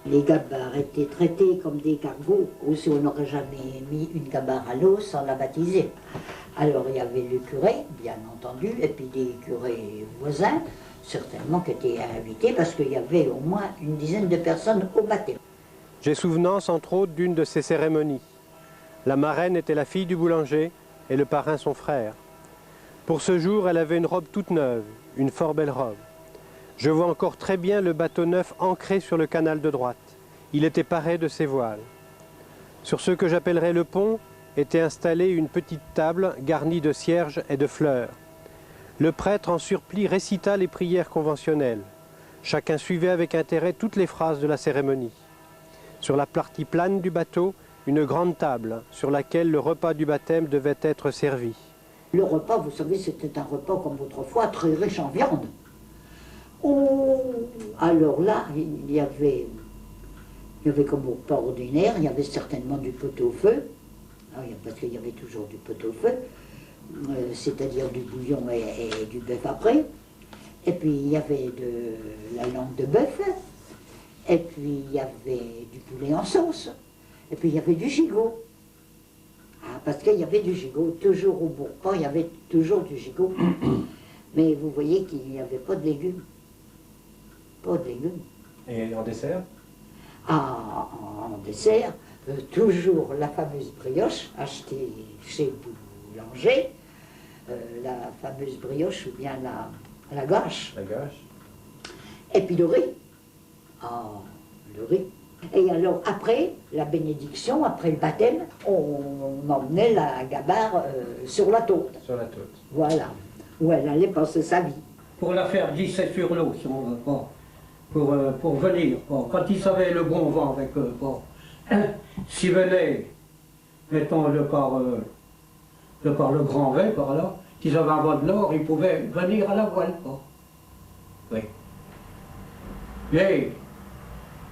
Les gabarres étaient traités comme des cargos, aussi on n'aurait jamais mis une gabarre à l'eau sans la baptiser. Alors il y avait le curé, bien entendu, et puis des curés voisins, certainement qui étaient invités, parce qu'il y avait au moins une dizaine de personnes au baptême. J'ai souvenance entre autres d'une de ces cérémonies. La marraine était la fille du boulanger et le parrain son frère. Pour ce jour, elle avait une robe toute neuve, une fort belle robe. Je vois encore très bien le bateau neuf ancré sur le canal de droite. Il était paré de ses voiles. Sur ce que j'appellerais le pont était installée une petite table garnie de cierges et de fleurs. Le prêtre en surplis récita les prières conventionnelles. Chacun suivait avec intérêt toutes les phrases de la cérémonie. Sur la partie plane du bateau, une grande table sur laquelle le repas du baptême devait être servi. Le repas, vous savez, c'était un repas comme autrefois, très riche en viande. Oh, alors là, il y avait comme au repas ordinaire, il y avait certainement du pot-au-feu, parce qu'il y avait toujours du pot-au-feu, c'est-à-dire du bouillon et du bœuf après. Et puis il y avait de la langue de bœuf, et puis il y avait du poulet en sauce, et puis il y avait du gigot. Parce qu'il y avait du gigot, toujours au bon repas, il y avait toujours du gigot. Mais vous voyez qu'il n'y avait pas de légumes. Pas de légumes. Et en dessert? En dessert, toujours la fameuse brioche achetée chez Boulanger, la fameuse brioche ou bien la gâche. La gâche. Et puis le riz. Le riz. Et alors après la bénédiction, après le baptême, on emmenait la gabarre sur la tôte. Sur la tôte. Voilà, où elle allait passer sa vie. Pour la faire glisser sur l'eau, si on veut, bon, pour venir, bon, quand ils savaient le bon vent avec eux, bon, s'ils venaient, mettons de par le grand V, par là, qu'ils avaient un vent de nord, ils pouvaient venir à la voile, bon. Oui. Mais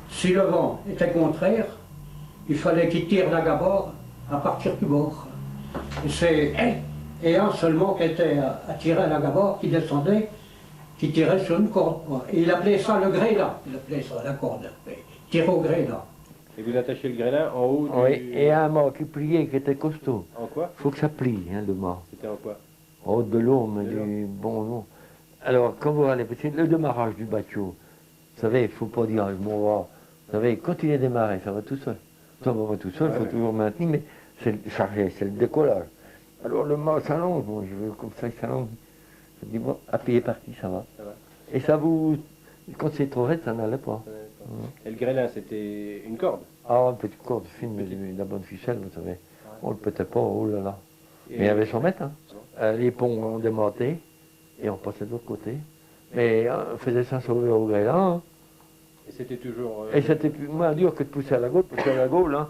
si le vent était contraire, il fallait qu'ils tirent la gabarre à partir du bord. Et c'est un seulement qui était à tirer la gabarre, qui descendait, qui tirait sur une corde. Et il appelait ça le grélan, il appelait ça la corde, tirer au grélan. Et vous attachez le grélin en haut du... Oui, et un mât qui pliait, qui était costaud. En quoi? Il faut que ça plie, hein, le mât. C'était en quoi? En haut de l'eau, mais du bon nom. Alors, quand vous allez, c'est le démarrage du bateau. Vous savez, il ne faut pas dire, bon, vous savez, quand il est démarré, ça va tout seul. Ça va tout seul, il faut toujours maintenir, mais c'est le chargé, c'est le décollage. Alors le mât s'allonge, moi je veux comme ça, il s'allonge. Je dis, bon, à pied parti, ça va. Et ça vous, quand c'est trop raide, ça n'allait pas. Et le grélin, c'était une corde? Ah, une petite corde fine, mais de la bonne ficelle, vous savez. On ne le pétait pas, oh là là. Mais il y avait 100 mètres, hein. Les ponts ont démonté, et on passait de l'autre côté. Mais on faisait ça sauver au grélin. Hein. Et c'était toujours... Et c'était plus moins dur que de pousser à la gaule, parce qu'à la gaule, hein,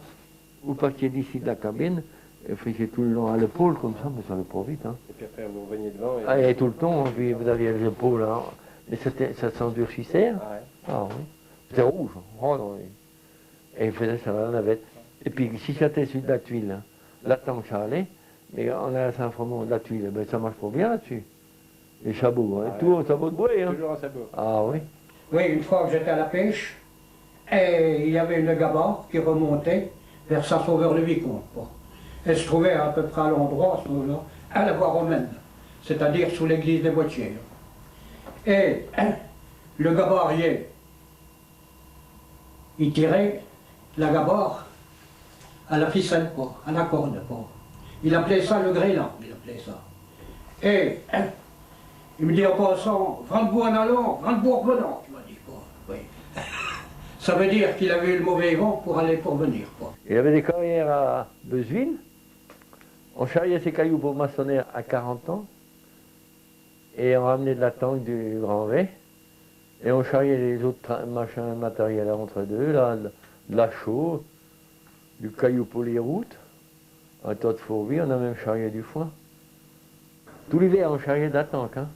vous partiez d'ici de la cabine, et vous faisiez tout le long à l'épaule, comme ça, mais ça allait pas vite. Hein. Et puis après, vous veniez devant et... Ah, et tout le temps, puis vous aviez les épaules, là. Mais ça s'endurcissait. Hein. Ah ouais. Ah oui. C'était rouge. Oh, non, et il faisait ça à la navette. Et puis, si c'était sur de la tuile, hein, là-dedans ça allait, mais on a à Saint-Fromond de la tuile, ben, ça marche pas bien là-dessus. Les sabots, hein, tout au sabot de bois. Hein. Toujours un sabot. Ah oui. Oui, une fois que j'étais à la pêche, et il y avait une gabarre qui remontait vers Saint-Sauveur-le-Vicomte. Bon. Elle se trouvait à peu près à l'endroit, à ce moment-là, à la voie romaine, c'est-à-dire sous l'église des Boîtiers. Et le gabarier, il tirait la gabarre à la ficelle, bon, à la corde. Bon. Il appelait ça le grélan, il appelait ça. Et il me dit en passant, Brandebourg en allant, Brandebourg venant. Il m'a dit, bon, oui. Ça veut dire qu'il avait eu le mauvais vent pour aller pour venir. Quoi. Il y avait des carrières à Beuzeville. On charriait ses cailloux pour maçonner à 40 ans. Et on ramenait de la tangue du Grand V. Et on charriait les autres machins matériels entre deux, là, de la chaux, du caillou pour les routes, un tas de fourvis, on a même charrié du foin. Tout l'hiver, on charriait de la tangue, hein.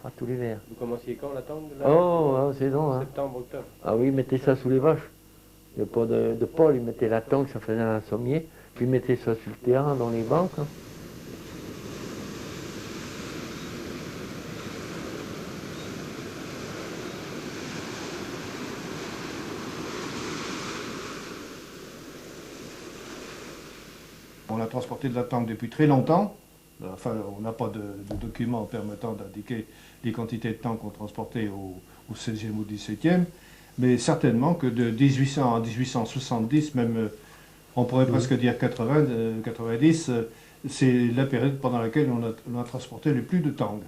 Ah, tout l'hiver. Vous commenciez quand la tente? Oh, c'est donc, hein. Septembre, octobre. Ah oui, ils mettaient ça sous les vaches. Il n'y a pas de pôle, ils mettaient la tangue, ça faisait un sommier, puis ils mettaient ça sur le terrain, dans les banques. Hein. On a transporté de la tangue depuis très longtemps. Enfin, on n'a pas de documents permettant d'indiquer les quantités de tangue qu'on transportait au 16e ou 17e, mais certainement que de 1800 à 1870, même on pourrait presque dire 90, c'est la période pendant laquelle on a transporté le plus de tangue.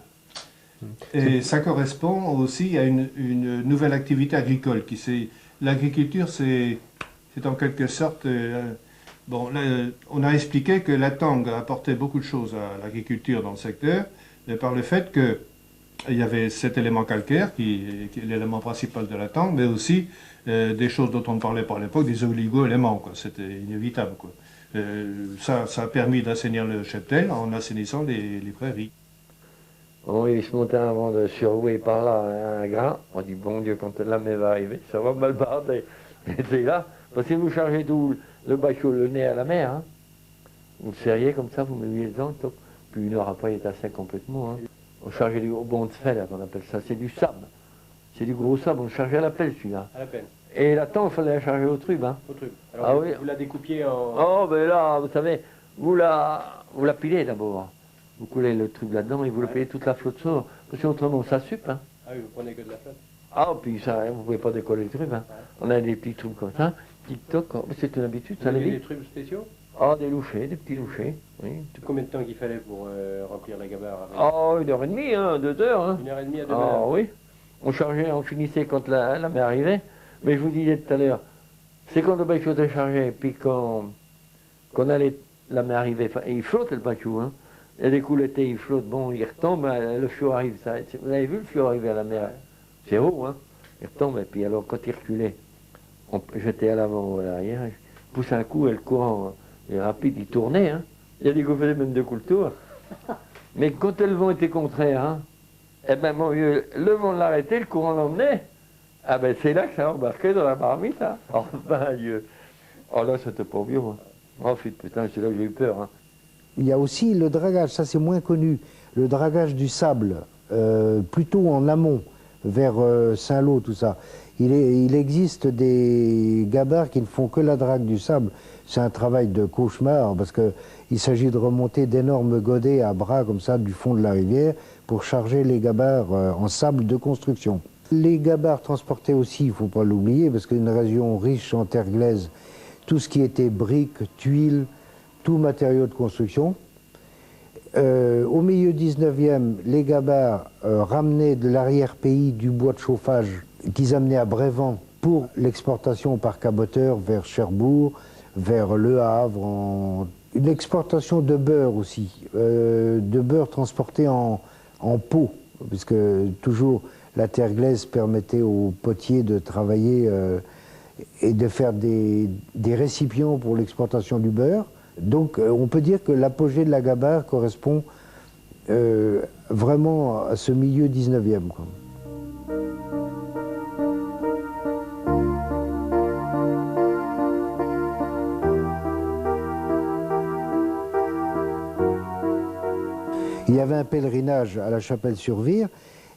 Et ça correspond aussi à une nouvelle activité agricole. L'agriculture, c'est en quelque sorte... bon, là, on a expliqué que la tangue apportait beaucoup de choses à l'agriculture dans le secteur, mais par le fait qu'il y avait cet élément calcaire, qui est l'élément principal de la tangue, mais aussi des choses dont on ne parlait pas à l'époque, des oligo-éléments. C'était inévitable, quoi. Ça a permis d'assainir le cheptel en assainissant les prairies. On il se montait un vent de surroué par là, un grain. On dit, bon Dieu, quand la mer va arriver, ça va mal barder. Et c'est là, parce que vous chargez tout le bachot, le nez à la mer, hein. Vous le serriez comme ça, vous mettez dedans, puis une heure après, il est à sec complètement. Hein. On chargeait du gros bon de fer, on appelle ça, c'est du sable. C'est du gros sable, on le chargeait à la pelle, celui-là. À la pelle. Et la tangue, il fallait la charger au trube. Hein. Au truc. Alors Ah vous, oui. vous la découpiez en... Oh, ben là, vous savez, vous la pilez d'abord. Vous coulez le truc là-dedans et vous le payez toute la flotte sort. Parce qu'autrement, ça supe. Hein. Ah oui, vous prenez que de la flotte. Ah, puis ça, vous ne pouvez pas décoller le truc. Hein. Ouais. On a des petits trucs comme ça. Tic-toc, c'est une habitude, ça Vous le aviez vit. des trucs spéciaux? Ah, des louchers, des petits louchers. Oui. Combien de temps qu'il fallait pour remplir la gabarre? Oh, 1h30, hein, 2 heures. Hein. 1h30 à 2 Ah heures. oui. On chargeait, on finissait quand la mer arrivait. Mais je vous disais tout à l'heure, c'est quand le bateau était chargé, puis quand allait, la mer arrivait, il flotte le bateau, hein. Il y a des coups l'été, il flotte, bon, il retombe, le fior arrive. Ça, vous avez vu le fior arriver à la mer? C'est haut, hein. Il retombe, et puis alors quand il reculait, j'étais à l'avant ou à l'arrière, je poussais un coup et le courant est rapide, il tournait, hein. Il y a des coups faisaient même 2 coups le tour. Mais quand le vent était contraire, hein, eh ben mon vieux, le vent l'arrêtait, le courant l'emmenait. Ah ben c'est là que ça embarquait dans la marmite, hein. Oh ben Dieu. Oh là c'était pas bien, hein. Oh putain, c'est là que j'ai eu peur, hein. Il y a aussi le dragage, ça c'est moins connu, le dragage du sable, plutôt en amont, vers Saint-Lô, tout ça. Il existe des gabarres qui ne font que la drague du sable. C'est un travail de cauchemar, parce qu'il s'agit de remonter d'énormes godets à bras, comme ça, du fond de la rivière, pour charger les gabarres en sable de construction. Les gabarres transportaient aussi, il ne faut pas l'oublier, parce qu'une région riche en terre glaise, tout ce qui était briques, tuiles, tout matériau de construction. Au milieu 19e, les gabarres ramenaient de l'arrière-pays du bois de chauffage qu'ils amenaient à Brévent pour l'exportation par caboteur vers Cherbourg, vers Le Havre. Une exportation de beurre aussi, de beurre transporté en pot, puisque toujours la terre glaise permettait aux potiers de travailler et de faire des récipients pour l'exportation du beurre. Donc on peut dire que l'apogée de la gabarre correspond vraiment à ce milieu 19e. Quoi. Il y avait un pèlerinage à la Chapelle-sur-Vire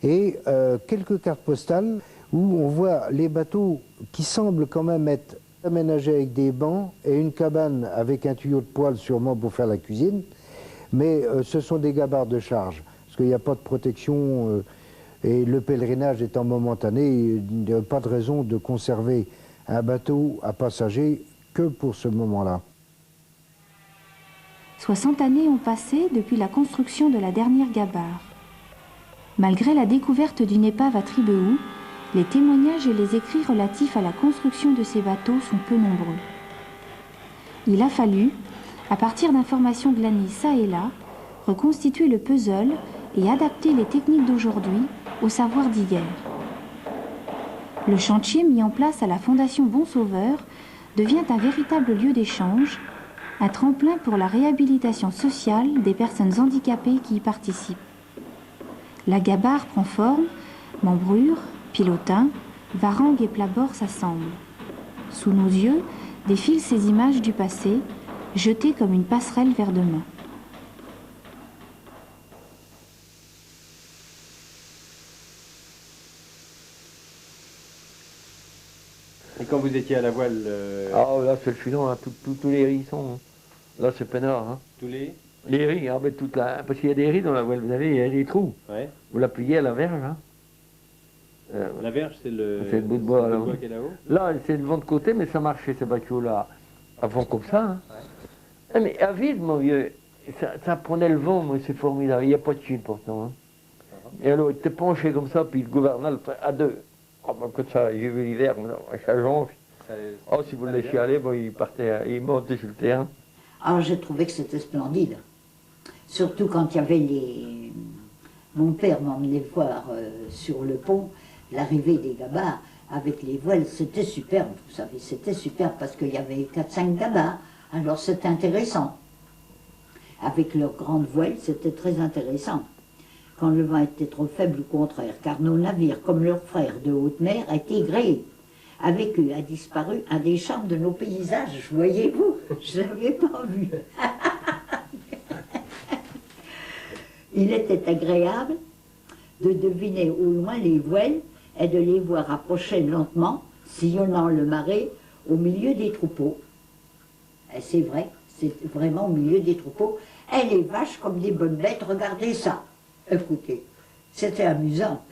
et quelques cartes postales où on voit les bateaux qui semblent quand même être aménagés avec des bancs et une cabane avec un tuyau de poêle sûrement pour faire la cuisine, mais ce sont des gabarres de charge, parce qu'il n'y a pas de protection et le pèlerinage étant momentané, il n'y a pas de raison de conserver un bateau à passagers que pour ce moment-là. 60 années ont passé depuis la construction de la dernière gabarre. Malgré la découverte d'une épave à Tribehou, les témoignages et les écrits relatifs à la construction de ces bateaux sont peu nombreux. Il a fallu, à partir d'informations glanées çà et là, reconstituer le puzzle et adapter les techniques d'aujourd'hui au savoir d'hier. Le chantier mis en place à la Fondation Bon Sauveur devient un véritable lieu d'échange, un tremplin pour la réhabilitation sociale des personnes handicapées qui y participent. La gabarre prend forme, membrure, pilotin, varangue et plat-bord s'assemblent. Sous nos yeux défilent ces images du passé, jetées comme une passerelle vers demain. Et quand vous étiez à la voile... Ah là c'est le filon, hein, tous les hérissons. Là, c'est peinard. Hein. Tous les... Les riz, ah, ben, parce qu'il y a des riz dans la voile, vous savez, il y a des trous. Ouais. Vous l'appuyez à la verge. Hein. La verge, c'est le bout de bois, qui est là-haut. Là, c'est le vent de côté, mais ça marchait, ces bateaux-là, avant comme ça. Hein. Ouais. Mais à vide, mon vieux, ça prenait le vent, moi, c'est formidable. Il n'y a pas de chine pourtant. Hein. Et alors, il était penché comme ça, puis le gouverneur à deux. Oh, ben, comme ça, j'ai vu l'hiver, avec sa jonche. Oh, si vous le laissiez aller, bon, il montait sur le terrain. Alors j'ai trouvé que c'était splendide. Surtout quand il y avait les... Mon père m'emmenait voir sur le pont l'arrivée des gabarres avec les voiles. C'était superbe, vous savez, c'était superbe parce qu'il y avait 4-5 gabarres. Alors c'était intéressant. Avec leurs grandes voiles, c'était très intéressant. Quand le vent était trop faible ou contraire, car nos navires, comme leurs frères de haute mer, étaient gréés. Avec eux a disparu un des charmes de nos paysages, voyez-vous, je ne l'avais pas vu. Il était agréable de deviner au loin les voiles et de les voir approcher lentement, sillonnant le marais au milieu des troupeaux. Et c'est vrai, c'est vraiment au milieu des troupeaux. Et les vaches comme des bonnes bêtes, regardez ça. Écoutez, c'était amusant.